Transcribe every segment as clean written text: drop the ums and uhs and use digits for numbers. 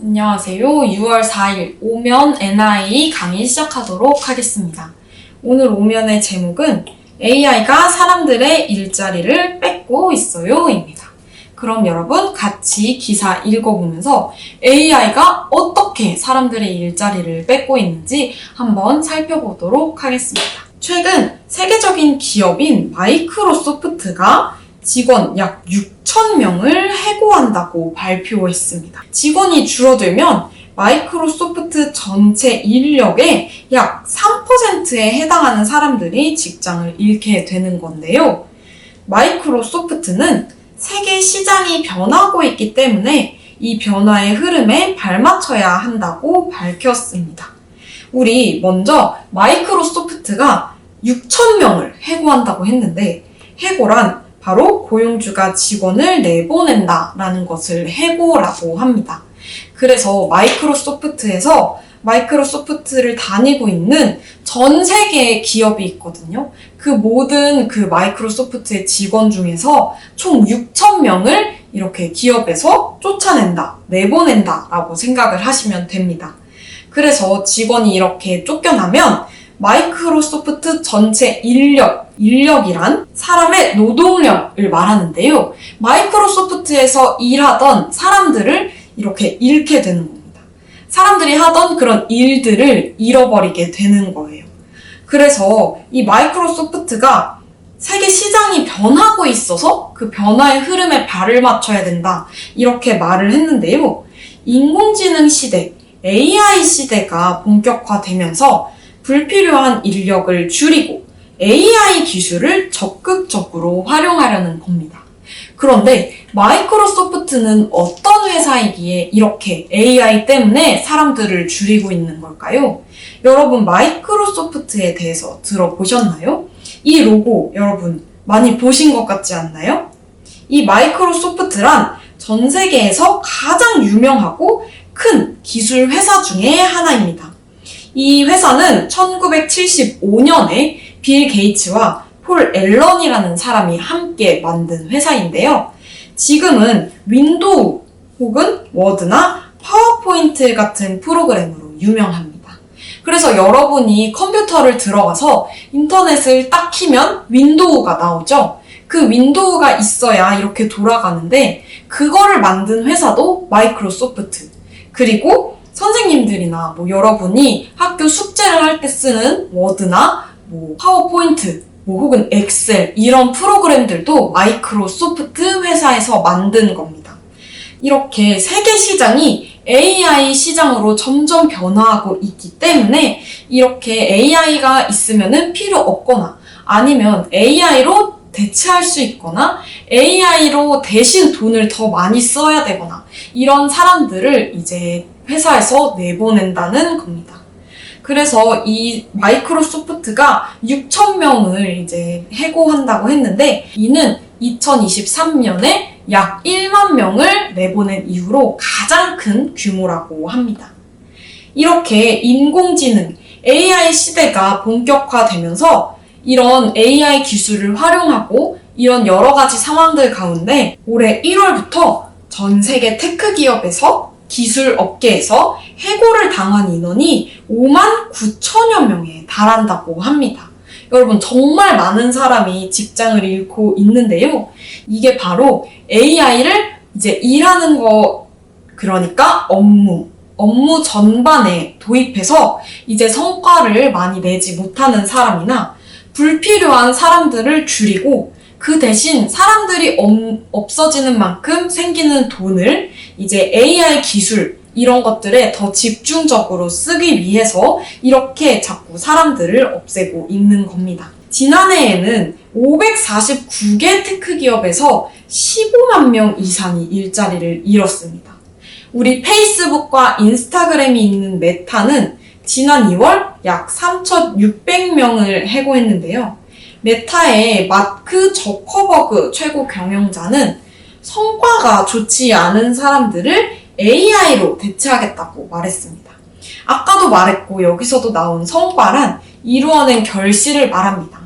안녕하세요. 6월 4일 오면 NI 강의 시작하도록 하겠습니다. 오늘 오면의 제목은 AI가 사람들의 일자리를 뺏고 있어요 입니다. 그럼 여러분 같이 기사 읽어보면서 AI가 어떻게 사람들의 일자리를 뺏고 있는지 한번 살펴보도록 하겠습니다. 최근 세계적인 기업인 마이크로소프트가 직원 약 6,000명을 해고한다고 발표했습니다. 직원이 줄어들면 마이크로소프트 전체 인력의 약 3%에 해당하는 사람들이 직장을 잃게 되는 건데요. 마이크로소프트는 세계 시장이 변하고 있기 때문에 이 변화의 흐름에 발맞춰야 한다고 밝혔습니다. 우리 먼저 마이크로소프트가 6,000명을 해고한다고 했는데 해고란 바로 고용주가 직원을 내보낸다라는 것을 해고라고 합니다. 그래서 마이크로소프트에서 마이크로소프트를 다니고 있는 전 세계의 기업이 있거든요. 그 모든 그 마이크로소프트의 직원 중에서 총 6,000명을 이렇게 기업에서 쫓아낸다, 내보낸다라고 생각을 하시면 됩니다. 그래서 직원이 이렇게 쫓겨나면 마이크로소프트 전체 인력이란 사람의 노동력을 말하는데요. 마이크로소프트에서 일하던 사람들을 이렇게 잃게 되는 겁니다. 사람들이 하던 그런 일들을 잃어버리게 되는 거예요. 그래서 이 마이크로소프트가 세계 시장이 변하고 있어서 그 변화의 흐름에 발을 맞춰야 된다. 이렇게 말을 했는데요. 인공지능 시대, AI 시대가 본격화되면서 불필요한 인력을 줄이고 AI 기술을 적극적으로 활용하려는 겁니다. 그런데 마이크로소프트는 어떤 회사이기에 이렇게 AI 때문에 사람들을 줄이고 있는 걸까요? 여러분 마이크로소프트에 대해서 들어보셨나요? 이 로고 여러분 많이 보신 것 같지 않나요? 이 마이크로소프트란 전 세계에서 가장 유명하고 큰 기술 회사 중에 하나입니다. 이 회사는 1975년에 빌 게이츠와 폴 앨런이라는 사람이 함께 만든 회사인데요. 지금은 윈도우 혹은 워드나 파워포인트 같은 프로그램으로 유명합니다. 그래서 여러분이 컴퓨터를 들어가서 인터넷을 딱 키면 윈도우가 나오죠. 그 윈도우가 있어야 이렇게 돌아가는데 그거를 만든 회사도 마이크로소프트. 그리고 선생님들이나 여러분이 학교 숙제를 할 때 쓰는 워드나 파워포인트 혹은 엑셀 이런 프로그램들도 마이크로소프트 회사에서 만든 겁니다. 이렇게 세계 시장이 AI 시장으로 점점 변화하고 있기 때문에 이렇게 AI가 있으면은 필요 없거나 아니면 AI로 대체할 수 있거나 AI로 대신 돈을 더 많이 써야 되거나 이런 사람들을 이제 회사에서 내보낸다는 겁니다. 그래서 이 마이크로소프트가 6,000명을 이제 해고한다고 했는데 이는 2023년에 약 1만 명을 내보낸 이후로 가장 큰 규모라고 합니다. 이렇게 인공지능, AI 시대가 본격화되면서 이런 AI 기술을 활용하고 이런 여러 가지 상황들 가운데 올해 1월부터 전 세계 테크 기업에서 기술 업계에서 해고를 당한 인원이 59,000여 명에 달한다고 합니다. 여러분 정말 많은 사람이 직장을 잃고 있는데요. 이게 바로 AI를 이제 일하는 거 그러니까 업무 전반에 도입해서 이제 성과를 많이 내지 못하는 사람이나 불필요한 사람들을 줄이고 그 대신 사람들이 없어지는 만큼 생기는 돈을 이제 AI 기술 이런 것들에 더 집중적으로 쓰기 위해서 이렇게 자꾸 사람들을 없애고 있는 겁니다. 지난해에는 549개 테크 기업에서 15만 명 이상이 일자리를 잃었습니다. 우리 페이스북과 인스타그램이 있는 메타는 지난 2월 약 3,600명을 해고했는데요. 메타의 마크 저커버그 최고 경영자는 성과가 좋지 않은 사람들을 AI로 대체하겠다고 말했습니다. 아까도 말했고 여기서도 나온 성과란 이루어낸 결실을 말합니다.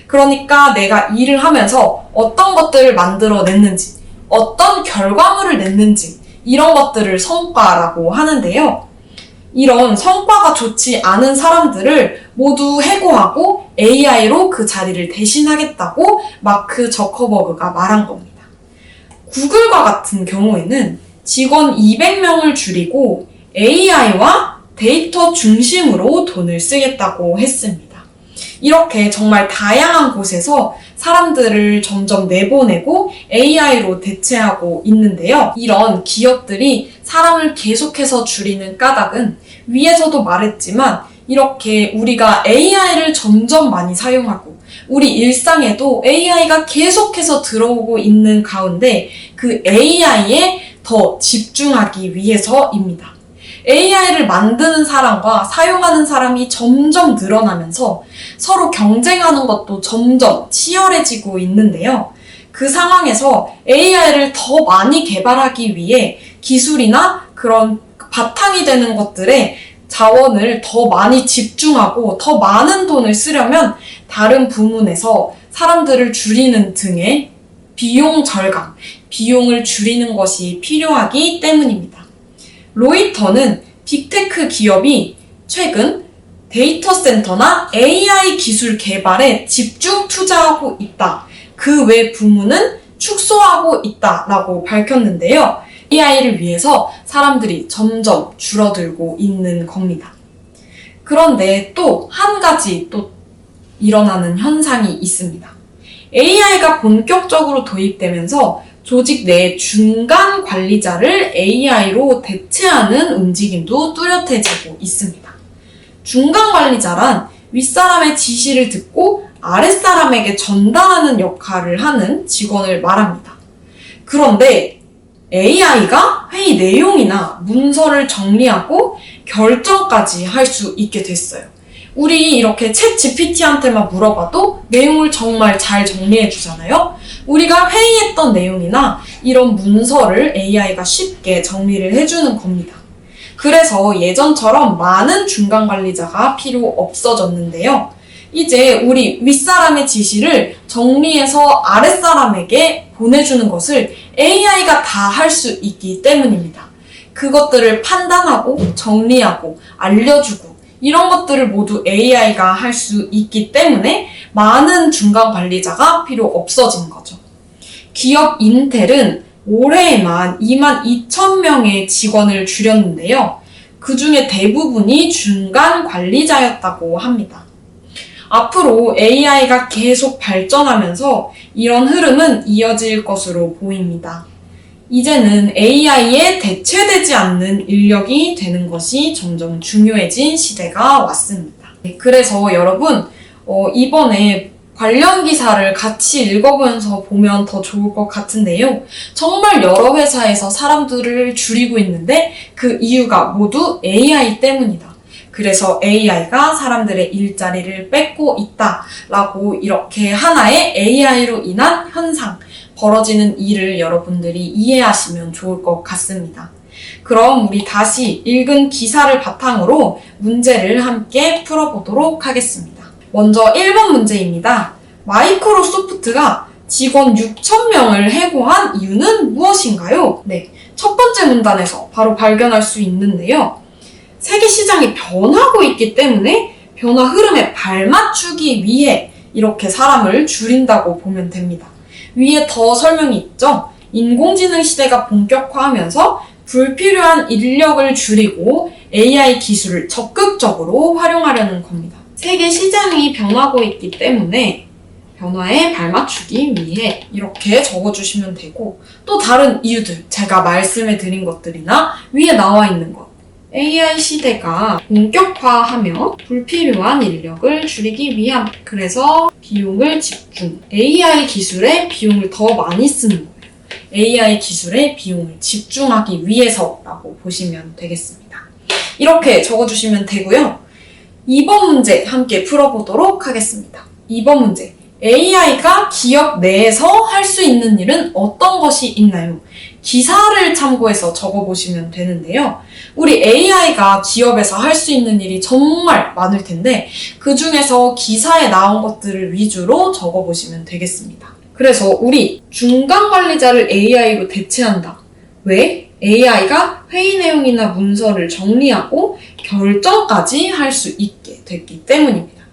그러니까 내가 일을 하면서 어떤 것들을 만들어냈는지, 어떤 결과물을 냈는지 이런 것들을 성과라고 하는데요. 이런 성과가 좋지 않은 사람들을 모두 해고하고 AI로 그 자리를 대신하겠다고 마크 저커버그가 말한 겁니다. 구글과 같은 경우에는 직원 200명을 줄이고 AI와 데이터 중심으로 돈을 쓰겠다고 했습니다. 이렇게 정말 다양한 곳에서 사람들을 점점 내보내고 AI로 대체하고 있는데요. 이런 기업들이 사람을 계속해서 줄이는 까닭은 위에서도 말했지만 이렇게 우리가 AI를 점점 많이 사용하고 우리 일상에도 AI가 계속해서 들어오고 있는 가운데 그 AI에 더 집중하기 위해서입니다. AI를 만드는 사람과 사용하는 사람이 점점 늘어나면서 서로 경쟁하는 것도 점점 치열해지고 있는데요. 그 상황에서 AI를 더 많이 개발하기 위해 기술이나 그런 바탕이 되는 것들에 자원을 더 많이 집중하고 더 많은 돈을 쓰려면 다른 부문에서 사람들을 줄이는 등의 비용 절감, 비용을 줄이는 것이 필요하기 때문입니다. 로이터는 빅테크 기업이 최근 데이터 센터나 AI 기술 개발에 집중 투자하고 있다. 그 외 부문은 축소하고 있다라고 밝혔는데요. AI를 위해서 사람들이 점점 줄어들고 있는 겁니다. 그런데 또 한 가지 또 일어나는 현상이 있습니다. AI가 본격적으로 도입되면서 조직 내 중간 관리자를 AI로 대체하는 움직임도 뚜렷해지고 있습니다. 중간 관리자란 윗사람의 지시를 듣고 아랫사람에게 전달하는 역할을 하는 직원을 말합니다. 그런데 AI가 회의 내용이나 문서를 정리하고 결정까지 할 수 있게 됐어요. 우리 이렇게 챗 GPT한테만 물어봐도 내용을 정말 잘 정리해 주잖아요. 우리가 회의했던 내용이나 이런 문서를 AI가 쉽게 정리를 해주는 겁니다. 그래서 예전처럼 많은 중간 관리자가 필요 없어졌는데요. 이제 우리 윗사람의 지시를 정리해서 아랫사람에게 보내주는 것을 AI가 다 할 수 있기 때문입니다. 그것들을 판단하고 정리하고 알려주고 이런 것들을 모두 AI가 할 수 있기 때문에 많은 중간 관리자가 필요 없어진 거죠. 기업 인텔은 올해에만 22,000명의 직원을 줄였는데요. 그 중에 대부분이 중간 관리자였다고 합니다. 앞으로 AI가 계속 발전하면서 이런 흐름은 이어질 것으로 보입니다. 이제는 AI에 대체되지 않는 인력이 되는 것이 점점 중요해진 시대가 왔습니다. 그래서 여러분, 이번에 관련 기사를 같이 읽어보면서 보면 더 좋을 것 같은데요. 정말 여러 회사에서 사람들을 줄이고 있는데 그 이유가 모두 AI 때문이다. 그래서 AI가 사람들의 일자리를 뺏고 있다라고 이렇게 하나의 AI로 인한 현상, 벌어지는 일을 여러분들이 이해하시면 좋을 것 같습니다. 그럼 우리 다시 읽은 기사를 바탕으로 문제를 함께 풀어보도록 하겠습니다. 먼저 1번 문제입니다. 마이크로소프트가 직원 6,000명을 해고한 이유는 무엇인가요? 네, 첫 번째 문단에서 바로 발견할 수 있는데요. 세계 시장이 변하고 있기 때문에 변화 흐름에 발맞추기 위해 이렇게 사람을 줄인다고 보면 됩니다. 위에 더 설명이 있죠? 인공지능 시대가 본격화하면서 불필요한 인력을 줄이고 AI 기술을 적극적으로 활용하려는 겁니다. 세계 시장이 변하고 있기 때문에 변화에 발맞추기 위해 이렇게 적어주시면 되고 또 다른 이유들, 제가 말씀해 드린 것들이나 위에 나와 있는 것 AI 시대가 본격화하며 불필요한 인력을 줄이기 위함. 그래서 비용을 집중. AI 기술에 비용을 더 많이 쓰는 거예요. AI 기술에 비용을 집중하기 위해서라고 보시면 되겠습니다. 이렇게 적어주시면 되고요. 2번 문제 함께 풀어보도록 하겠습니다. 2번 문제. AI가 기업 내에서 할 수 있는 일은 어떤 것이 있나요? 기사를 참고해서 적어보시면 되는데요. 우리 AI가 기업에서 할 수 있는 일이 정말 많을 텐데 그 중에서 기사에 나온 것들을 위주로 적어보시면 되겠습니다. 그래서 우리 중간 관리자를 AI로 대체한다. 왜? AI가 회의 내용이나 문서를 정리하고 결정까지 할 수 있게 됐기 때문입니다.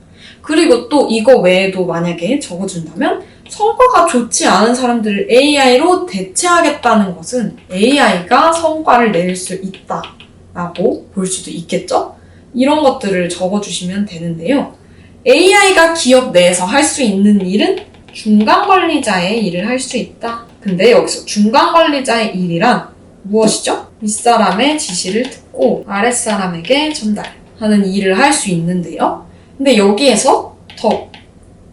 그리고 또 이거 외에도 만약에 적어준다면 성과가 좋지 않은 사람들을 AI로 대체하겠다는 것은 AI가 성과를 낼 수 있다라고 볼 수도 있겠죠? 이런 것들을 적어주시면 되는데요. AI가 기업 내에서 할 수 있는 일은 중간 관리자의 일을 할 수 있다. 근데 여기서 중간 관리자의 일이란 무엇이죠? 윗사람의 지시를 듣고 아랫사람에게 전달하는 일을 할 수 있는데요. 근데 여기에서 더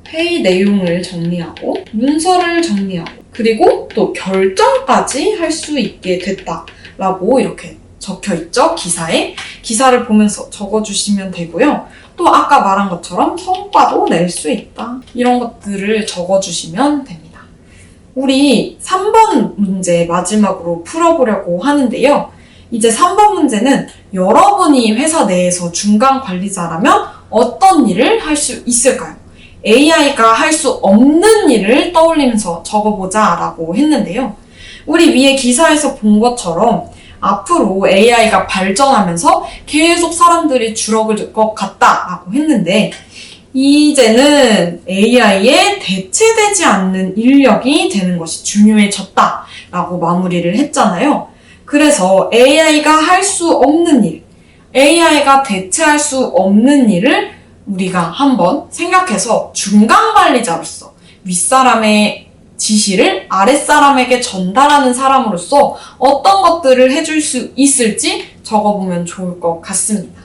회의 내용을 정리하고 문서를 정리하고 그리고 또 결정까지 할 수 있게 됐다라고 이렇게 적혀있죠. 기사에. 기사를 보면서 적어주시면 되고요. 또 아까 말한 것처럼 성과도 낼 수 있다. 이런 것들을 적어주시면 됩니다. 우리 3번 문제 마지막으로 풀어보려고 하는데요. 이제 3번 문제는 여러분이 회사 내에서 중간 관리자라면 어떤 일을 할 수 있을까요? AI가 할 수 없는 일을 떠올리면서 적어보자 라고 했는데요. 우리 위에 기사에서 본 것처럼 앞으로 AI가 발전하면서 계속 사람들이 줄어들 것 같다라고 했는데 이제는 AI에 대체되지 않는 인력이 되는 것이 중요해졌다라고 마무리를 했잖아요. 그래서 AI가 할 수 없는 일, AI가 대체할 수 없는 일을 우리가 한번 생각해서 중간 관리자로서 윗사람의 지시를 아랫사람에게 전달하는 사람으로서 어떤 것들을 해줄 수 있을지 적어보면 좋을 것 같습니다.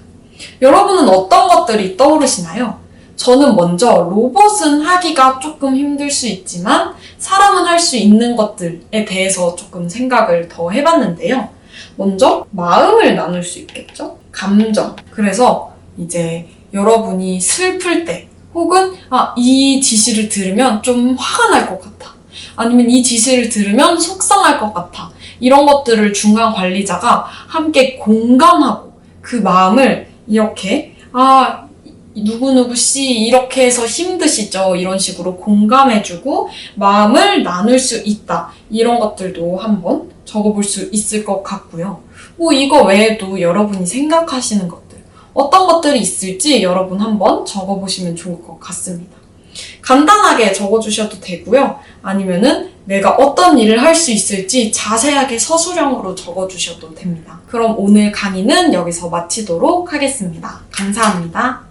여러분은 어떤 것들이 떠오르시나요? 저는 먼저 로봇은 하기가 조금 힘들 수 있지만 사람은 할 수 있는 것들에 대해서 조금 생각을 더 해봤는데요. 먼저 마음을 나눌 수 있겠죠? 감정. 그래서 이제 여러분이 슬플 때 혹은 이 지시를 들으면 좀 화가 날 것 같아. 아니면 이 지시를 들으면 속상할 것 같아. 이런 것들을 중간 관리자가 함께 공감하고 그 마음을 이렇게 누구누구 씨 이렇게 해서 힘드시죠? 이런 식으로 공감해주고 마음을 나눌 수 있다. 이런 것들도 한번 적어볼 수 있을 것 같고요. 이거 외에도 여러분이 생각하시는 것들 어떤 것들이 있을지 여러분 한번 적어보시면 좋을 것 같습니다. 간단하게 적어주셔도 되고요. 아니면은 내가 어떤 일을 할 수 있을지 자세하게 서술형으로 적어주셔도 됩니다. 그럼 오늘 강의는 여기서 마치도록 하겠습니다. 감사합니다.